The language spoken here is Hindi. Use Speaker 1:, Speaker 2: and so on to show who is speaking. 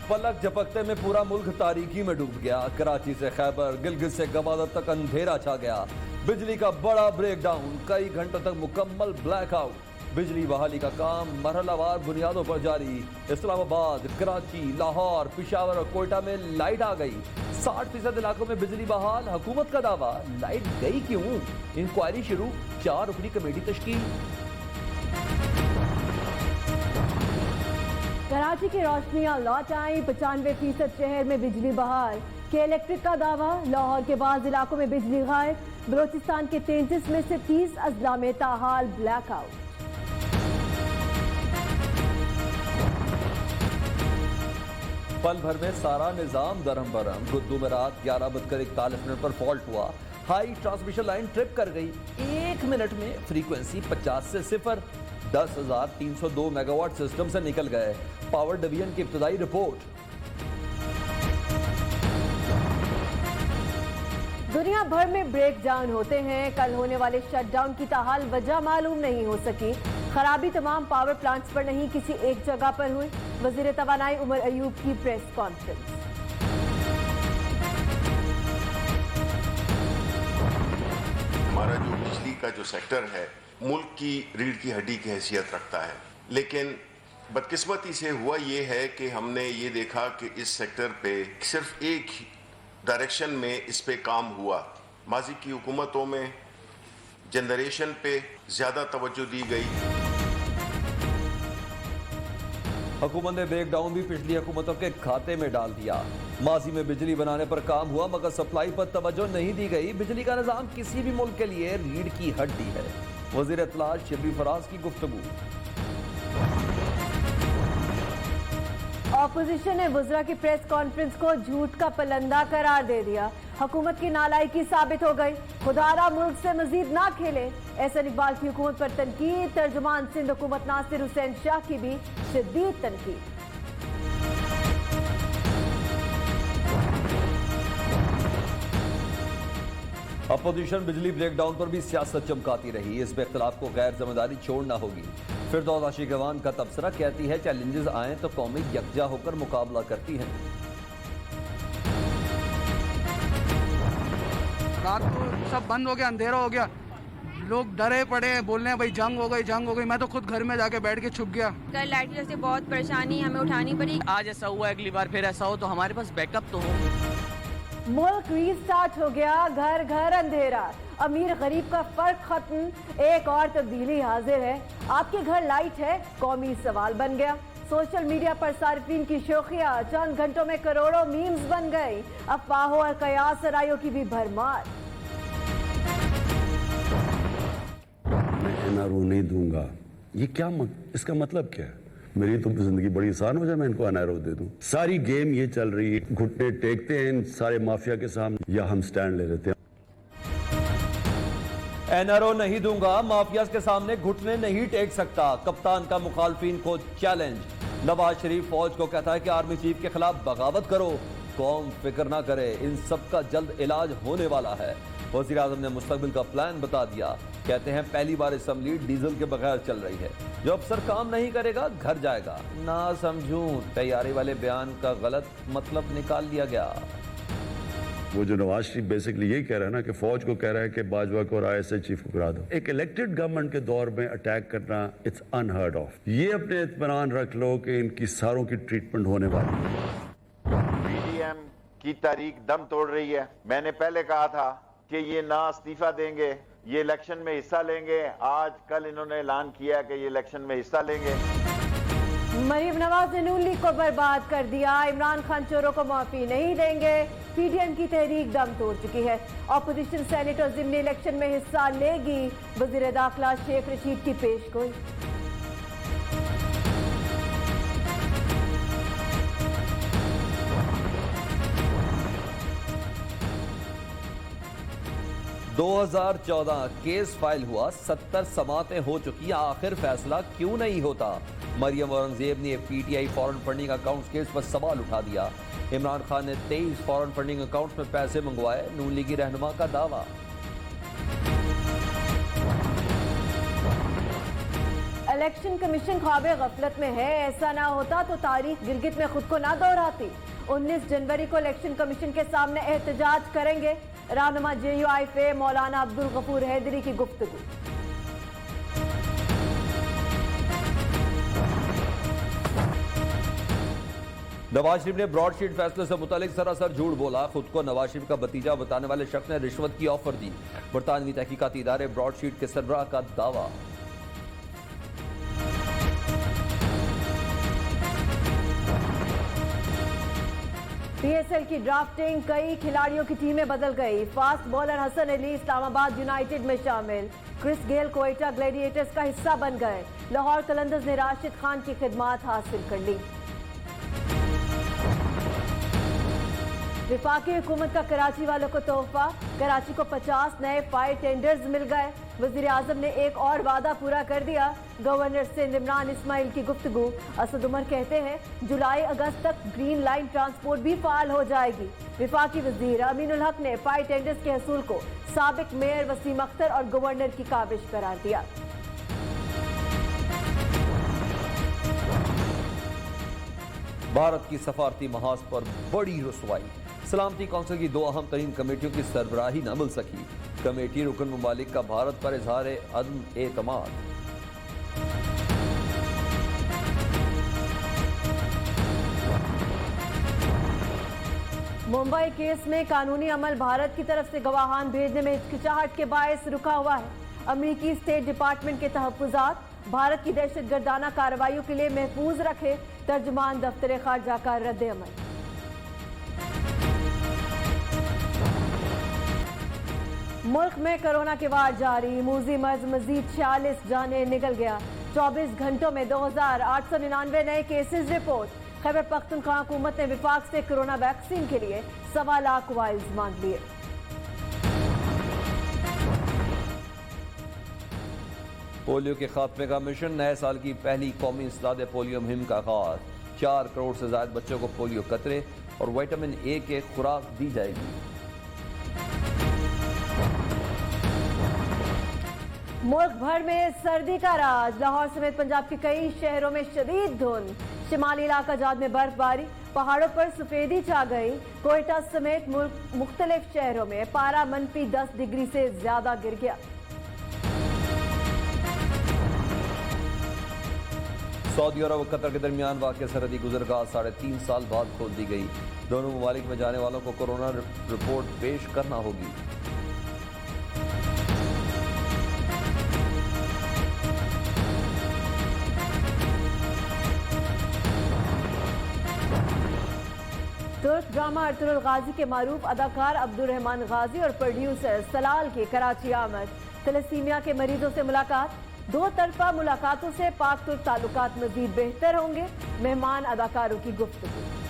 Speaker 1: पलक झपकते में पूरा मुल्क तारीकी में डूब गया। कराची से खैबर, गिलगित से गवादर तक अंधेरा छा गया। बिजली का बड़ा ब्रेकडाउन, कई घंटों तक मुकम्मल ब्लैकआउट। बिजली बहाली का काम मरहलावार बुनियादों पर जारी। इस्लामाबाद, कराची, लाहौर, पिशावर और कोयटा में लाइट आ गई। 60% इलाकों में बिजली बहाल। हुकूमत का दावा, लाइट गई क्यों? इंक्वायरी शुरू, 4 रुकनी कमेटी तश्कील।
Speaker 2: कराची की रोशनियां लौट आई, 95% शहर में बिजली बहाल। के इलेक्ट्रिक का दावा, लाहौर के बाद इलाकों में बिजली गायब। बलोचिस्तान के 33 में से 30 अजला में ताहाल ब्लैकआउट।
Speaker 1: पल भर में सारा निजाम दरम बरम। गुद्दू में रात 11:41 पर फॉल्ट हुआ। हाई ट्रांसमिशन लाइन ट्रिप कर गई। 1 मिनट में फ्रीक्वेंसी 50 से 0। 10,302 मेगावाट सिस्टम से निकल गए। पावर डिवीजन की इब्तदाई रिपोर्ट।
Speaker 2: दुनिया भर में ब्रेक डाउन होते हैं। कल होने वाले शटडाउन की ताहाल वजह मालूम नहीं हो सकी। खराबी तमाम पावर प्लांट्स पर नहीं, किसी एक जगह पर हुई। वजीर तवानाई उमर अयूब की प्रेस कॉन्फ्रेंस।
Speaker 3: हमारा जो बिजली का जो सेक्टर है मुल्क की रीढ़ की हड्डी की हैसियत रखता है, लेकिन बदकिस्मती से हुआ ये है कि हमने ये देखा कि इस सेक्टर पे सिर्फ एक डायरेक्शन में इस पे काम हुआ। माजी की हुकूमतों में जनरेशन पे ज़्यादा तवज्जो दी गई।
Speaker 1: हुकूमत ने ब्रेकडाउन भी पिछली हुकूमतों के खाते में डाल दिया। माजी में बिजली बनाने पर काम हुआ मगर सप्लाई पर तवज्जो नहीं दी गई। बिजली का निजाम किसी भी मुल्क के लिए रीढ़ की हड्डी है। वजीर इत्तलात शबीर फराज की गुफ्तगू।
Speaker 2: ऑपोजिशन ने वज़रा की प्रेस कॉन्फ्रेंस को झूठ का पलंदा करार दे दिया। हुकूमत की नालायकी साबित हो गई। खुदारा मुल्क से मजीद ना खेले। एहसन इकबाल की हुकूमत पर तनकीद। तर्जुमान सिंध हुकूमत नासिर हुसैन शाह की भी शदीद तनकीद।
Speaker 1: अपोजिशन बिजली ब्रेकडाउन पर भी सियासत चमकाती रही। इस इख्तिलाफ को गैर जिम्मेदारी छोड़ना होगी। फिरदौस आशिकवान का तबसरा, कहती है चैलेंजेस आए तो कौमें यकजा होकर मुकाबला करती हैं।
Speaker 4: रात को सब बंद हो गया, अंधेरा हो गया, लोग डरे पड़े हैं, बोल रहे हैं भाई जंग हो गई, जंग हो गई। मैं तो खुद घर में जाके बैठ के छुप गया।
Speaker 5: कल लाइट की वजह से बहुत परेशानी हमें उठानी पड़ी।
Speaker 6: आज ऐसा हुआ, अगली बार फिर ऐसा हो तो हमारे पास बैकअप तो हो।
Speaker 2: मुल्क रीस्टार्ट हो गया, घर घर अंधेरा। अमीर गरीब का फर्क खत्म। एक और तब्दीली हाजिर है। आपके घर लाइट है, कौमी सवाल बन गया। सोशल मीडिया पर सार्फिन की शोखियां चंद घंटों में करोड़ों मीम्स बन गई। अफवाहों और कयास सरायों की भी भरमार।
Speaker 7: मैं एनआरओ नहीं दूंगा, ये क्या इसका मतलब क्या है? मेरी तो जिंदगी बड़ी आसान हो जाए, मैं इनको एनआरओ दे दूं। सारी गेम ये चल रही है, घुटने टेकते हैं इन सारे माफिया के सामने या हम स्टैंड ले लेते हैं।
Speaker 1: एनआरओ नहीं दूंगा, माफियाज के सामने घुटने नहीं टेक सकता। कप्तान का मुखालफिन को चैलेंज। नवाज शरीफ फौज को कहता है कि आर्मी चीफ के खिलाफ बगावत करो। कौम फिक्र ना करे, इन सब का जल्द इलाज होने वाला है। वज़ीर आज़म ने मुस्तकबिल का प्लान बता दिया। कहते हैं पहली बार असम्बली डीजल के बगैर चल रही है। जो अफसर काम नहीं करेगा घर जाएगा। ना समझूं, तैयारी वाले बयान का गलत मतलब निकाल लिया गया।
Speaker 7: वो जो नवाज शरीफ बेसिकली यही कह रहा है ना कि फौज को कह रहा है कि बाजवा को और आईएसआई चीफ को करा दो। एक इलेक्टेड गवर्नमेंट के दौर में अटैक करना इट्स अनहर्ड ऑफ। ये अपने इत्मीनान रख लो कि इनकी सारों की ट्रीटमेंट होने वाली है।
Speaker 8: पीडीएम की तारीख दम तोड़ रही है। मैंने पहले कहा था कि ये ना इस्तीफा देंगे, ये इलेक्शन में हिस्सा लेंगे। आज कल इन्होंने ऐलान किया कि ये इलेक्शन में हिस्सा लेंगे।
Speaker 2: मरीम नवाज ने नून लीग को बर्बाद कर दिया। इमरान खान चोरों को माफी नहीं देंगे। पीडीएम की तहरीक दम तोड़ चुकी है। ऑपोजिशन सेनेटर जिमनी इलेक्शन में हिस्सा लेगी। वजीर दाखिला शेख रशीद की पेशगोई।
Speaker 1: दो 2014 केस फाइल हुआ, 70 समातें हो चुकी, आखिर फैसला क्यों नहीं होता? मरियम औरंगजेब ने PTI foreign funding accounts case पर सवाल उठा दिया। इमरान खान ने 23 फॉरेन फंडिंग अकाउंट्स में पैसे मंगवाए, नून लीगी रहनुमा का दावा।
Speaker 2: इलेक्शन कमीशन ख्वाबे गफलत में है। ऐसा ना होता तो तारीख गिलगित में खुद को ना दोहराती। 19 जनवरी को इलेक्शन कमीशन के सामने एहतजाज करेंगे। रहनुमा JUIF मौलाना अब्दुल गफूर हैदरी की गुफ्तगू।
Speaker 1: नवाज शरीफ ने ब्रॉडशीट फैसले से मुतालिक सरासर झूठ बोला। खुद को नवाज शरीफ का भतीजा बताने वाले शख्स ने रिश्वत की ऑफर दी। बरतानवी तहकीकाती इदारे ब्रॉडशीट के सरबराह का दावा।
Speaker 2: PSL की ड्राफ्टिंग, कई खिलाड़ियों की टीमें बदल गई। Fast bowler Hasan Ali Islamabad United में शामिल। क्रिस गेल कोयटा ग्लैडिएटर्स का हिस्सा बन गए। लाहौर कलंदर्स ने राशिद खान की खिदमात हासिल कर ली। विफाकी हुकूमत का कराची वालों को तोहफा। कराची को 50 नए फायर टेंडर्स मिल गए। वजीर आजम ने एक और वादा पूरा कर दिया। गवर्नर सिंध इमरान इस्माइल की गुफ्तगू। असद उमर कहते हैं जुलाई अगस्त तक ग्रीन लाइन ट्रांसपोर्ट भी फाल हो जाएगी। विफाकी वजीर अमीनुल हक ने फायर टेंडर्स के हसूल को साबिक मेयर वसीम अख्तर और गवर्नर की काविश करार दिया।
Speaker 1: भारत की सफारती महाज पर बड़ी रुसवाई। सलामती कौंसिल की 2 अहम तरीन कमेटियों की सरबराही न मिल सकी। कमेटी रुकन ममालिक का भारत पर इजहार अदम एतमाद।
Speaker 2: मुंबई केस में कानूनी अमल भारत की तरफ से गवाहान भेजने में हिचकिचाहट के बायस रुका हुआ है। अमेरिकी स्टेट डिपार्टमेंट के तहफ्फुज़ात भारत की दहशतगर्दाना कार्रवाइयों के लिए महफूज रखे। तर्जुमान दफ्तर खारजा का रद्द अमल। मुल्क में कोरोना के वार जारी। मूजी मर्ज मजीद 46 जाने निकल गया। 24 घंटों में 2899 नए केसेस रिपोर्ट। खैबर पख्तूनख्वा हुकूमत ने विफाक से कोरोना वैक्सीन के लिए 1.25 लाख वाइल्स मांग लिए।
Speaker 1: पोलियो के खात्मे का मिशन। नए साल की पहली कौमी इंसदाद पोलियो मुहिम का आगाज। 4 करोड़ से ज्यादा बच्चों को पोलियो कतरे और विटामिन ए के खुराक दी जाएगी।
Speaker 2: मुल्क भर में सर्दी का राज। लाहौर समेत पंजाब के कई शहरों में शदीद धुंध। शिमाली इलाका जात में बर्फबारी। पहाड़ों पर सफेदी छा गई। कोयटा समेत मुल्क मुख्तलिफ शहरों में पारा -10 डिग्री से ज्यादा गिर गया।
Speaker 1: सऊदी अरब और कतर के दरमियान वाक़ सरहदी गुजरगाह 3.5 साल बाद खोल दी गई। दोनों ममालिक में जाने वालों को कोरोना रिपोर्ट पेश करना होगी।
Speaker 2: तुर्क ड्रामा अर्तुगरुल गाजी के मारूफ अदाकार अब्दुल रहमान गाजी और प्रोड्यूसर सलाल की कराची आमद। तलसीमिया के मरीजों से मुलाकात। 2 तरफा मुलाकातों से पाक तुर्क ताल्लुकात मजीद बेहतर होंगे। मेहमान अदाकारों की गुफ्तगू।